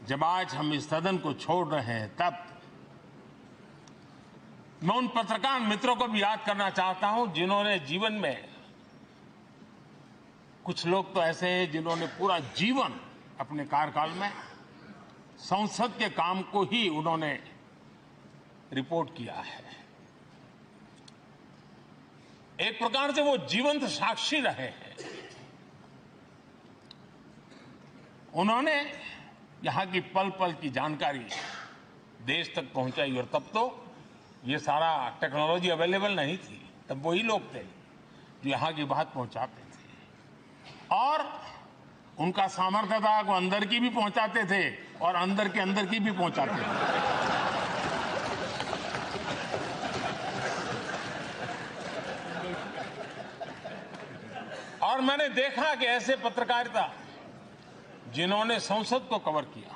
जब आज हम इस सदन को छोड़ रहे हैं, तब मैं उन पत्रकार मित्रों को भी याद करना चाहता हूं जिन्होंने जीवन में, कुछ लोग तो ऐसे हैं जिन्होंने पूरा जीवन अपने कार्यकाल में संसद के काम को ही उन्होंने रिपोर्ट किया है। एक प्रकार से वो जीवंत साक्षी रहे हैं। उन्होंने यहां की पल पल की जानकारी देश तक पहुंचाई, और तब तो ये सारा टेक्नोलॉजी अवेलेबल नहीं थी। तब वही लोग थे जो यहां की बात पहुंचाते थे, और उनका सामर्थ्य था वो अंदर की भी पहुंचाते थे और अंदर की भी पहुंचाते थे। और मैंने देखा कि ऐसे पत्रकारिता जिन्होंने संसद को कवर किया,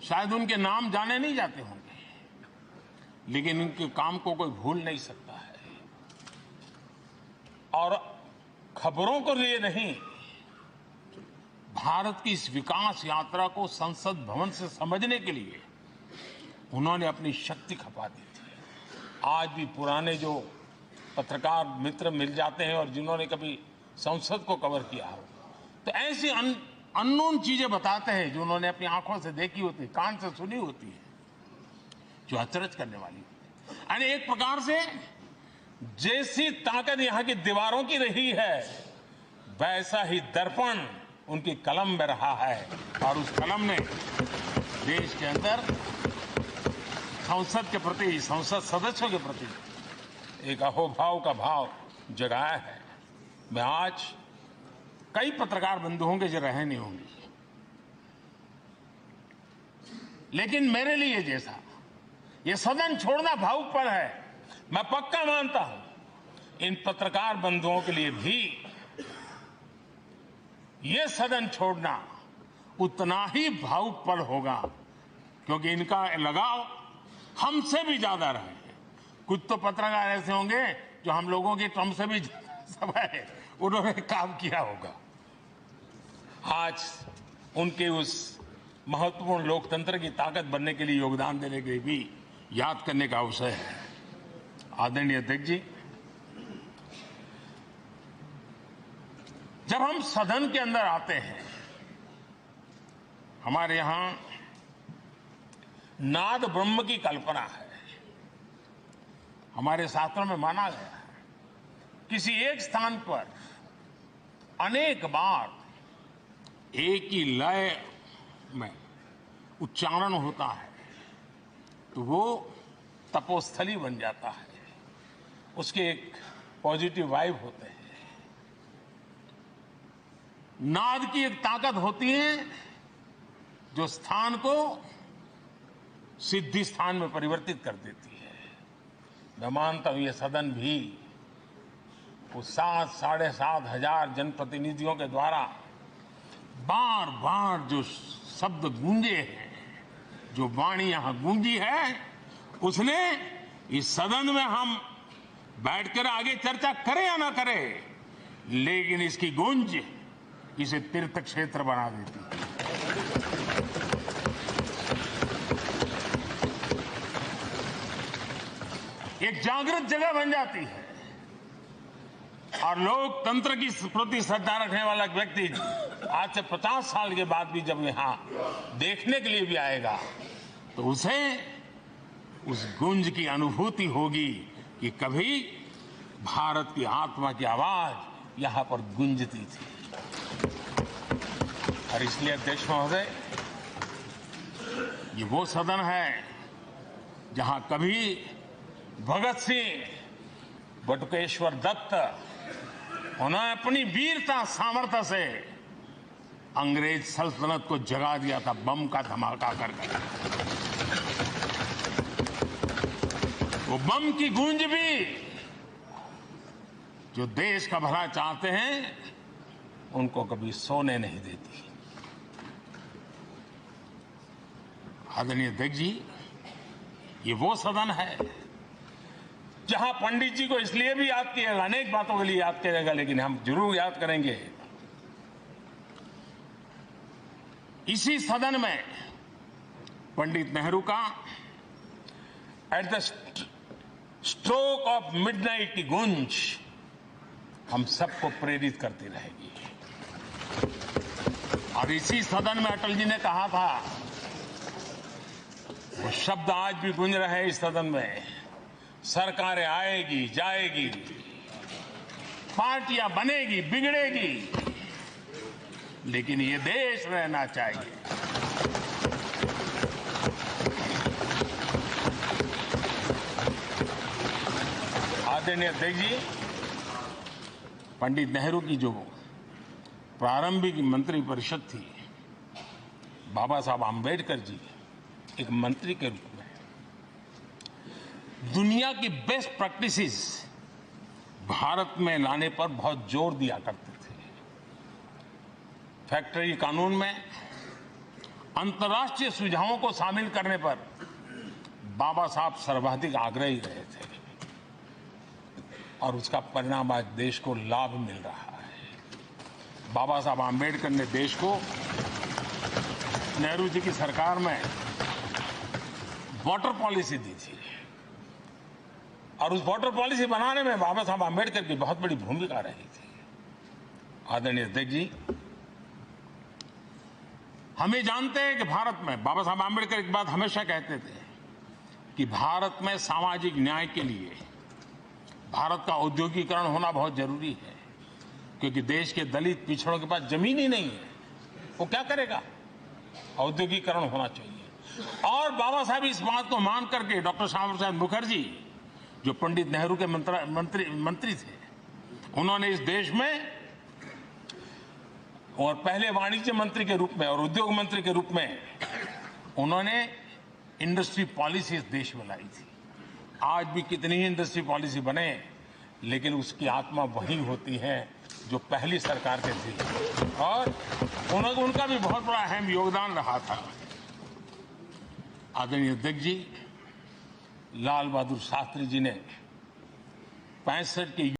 शायद उनके नाम जाने नहीं जाते होंगे, लेकिन उनके काम को कोई भूल नहीं सकता है। और खबरों को लिए नहीं, भारत की इस विकास यात्रा को संसद भवन से समझने के लिए उन्होंने अपनी शक्ति खपा दी थी। आज भी पुराने जो पत्रकार मित्र मिल जाते हैं और जिन्होंने कभी संसद को कवर किया हो, तो ऐसी अननोन चीजें बताते हैं जो उन्होंने अपनी आंखों से देखी होती, कान से सुनी होती है, जो अचरज करने वाली होती है। यानी एक प्रकार से जैसी ताकत यहां की दीवारों की रही है, वैसा ही दर्पण उनकी कलम में रहा है, और उस कलम ने देश के अंदर संसद के प्रति, संसद सदस्यों के प्रति एक अहोभाव का भाव जगाया है। मैं आज कई पत्रकार बंधु होंगे जो रहे नहीं होंगे, लेकिन मेरे लिए जैसा ये सदन छोड़ना भावुक पल है, मैं पक्का मानता हूं इन पत्रकार बंधुओं के लिए भी ये सदन छोड़ना उतना ही भावुक पल होगा, क्योंकि इनका लगाव हमसे भी ज्यादा रहे हैं। कुछ तो पत्रकार ऐसे होंगे जो हम लोगों की टर्म से भी समय उन्होंने काम किया होगा। आज उनके उस महत्वपूर्ण लोकतंत्र की ताकत बनने के लिए, योगदान देने के लिए भी याद करने का अवसर है। आदरणीय अध्यक्ष जी, जब हम सदन के अंदर आते हैं, हमारे यहां नाद ब्रह्म की कल्पना है। हमारे शास्त्रों में माना गया है किसी एक स्थान पर अनेक बार एक ही लय में उच्चारण होता है तो वो तपोस्थली बन जाता है, उसके एक पॉजिटिव वाइब होते हैं। नाद की एक ताकत होती है जो स्थान को सिद्धि स्थान में परिवर्तित कर देती है। मैं मानता हूं ये सदन भी उस 7-7.5 हजार जनप्रतिनिधियों के द्वारा बार बार जो शब्द गूंजे हैं, जो वाणी यहां गूंजी है, उसने इस सदन में हम बैठकर आगे चर्चा करें या ना करें, लेकिन इसकी गूंज इसे तीर्थ क्षेत्र बना देती है। एक जागृत जगह बन जाती है, और लोकतंत्र की प्रति श्रद्धा रखने वाला व्यक्ति आज से 50 साल के बाद भी जब यहां देखने के लिए भी आएगा तो उसे उस गूंज की अनुभूति होगी कि कभी भारत की आत्मा की आवाज यहां पर गूंजती थी। और इसलिए अध्यक्ष महोदय, ये वो सदन है जहां कभी भगत सिंह, बटुकेश्वर दत्त, उन्होंने अपनी वीरता सामर्थ्य से अंग्रेज सल्तनत को जगा दिया था बम का धमाका करके। वो बम की गूंज भी जो देश का भला चाहते हैं उनको कभी सोने नहीं देती। आदरणीय अध्यक्ष जी, ये वो सदन है जहां पंडित जी को इसलिए भी याद किएगा, अनेक बातों के लिए याद किएगा, लेकिन हम जरूर याद करेंगे इसी सदन में पंडित नेहरू का at the stroke of midnight की गूंज हम सबको प्रेरित करती रहेगी। और इसी सदन में अटल जी ने कहा था, वो शब्द आज भी गूंज रहे हैं इस सदन में, सरकारें आएगी जाएगी, पार्टियां बनेगी बिगड़ेगी, लेकिन ये देश रहना चाहिए। आदरणीय अध्यक्ष जी, पंडित नेहरू की जो प्रारंभिक मंत्री परिषद थी, बाबा साहब आम्बेडकर जी एक मंत्री के रूप में दुनिया की बेस्ट प्रैक्टिसेस भारत में लाने पर बहुत जोर दिया करते थे। फैक्ट्री कानून में अंतर्राष्ट्रीय सुझावों को शामिल करने पर बाबा साहब सर्वाधिक आग्रही रहे थे और उसका परिणाम आज देश को लाभ मिल रहा है। बाबा साहब आम्बेडकर ने देश को नेहरू जी की सरकार में वाटर पॉलिसी दी थी और उस वाटर पॉलिसी बनाने में बाबा साहब आम्बेडकर की बहुत बड़ी भूमिका रही थी। आदरणीय अध्यक्ष जी, हम ये जानते हैं कि भारत में बाबा साहब आम्बेडकर एक बात हमेशा कहते थे कि भारत में सामाजिक न्याय के लिए भारत का औद्योगिकरण होना बहुत जरूरी है, क्योंकि देश के दलित पिछड़ों के पास जमीन ही नहीं है, वो क्या करेगा? औद्योगिकरण होना चाहिए। और बाबा साहब इस बात को मान करके डॉक्टर श्यामा प्रसाद मुखर्जी, जो पंडित नेहरू के मंत्री थे, उन्होंने इस देश में और पहले वाणिज्य मंत्री के रूप में और उद्योग मंत्री के रूप में उन्होंने इंडस्ट्री पॉलिसी इस देश में लाई थी। आज भी कितनी ही इंडस्ट्री पॉलिसी बने, लेकिन उसकी आत्मा वही होती है जो पहली सरकार के थी, और उनका भी बहुत बड़ा अहम योगदान रहा था। आदरणीय अध्यक्ष जी, लाल बहादुर शास्त्री जी ने 65 के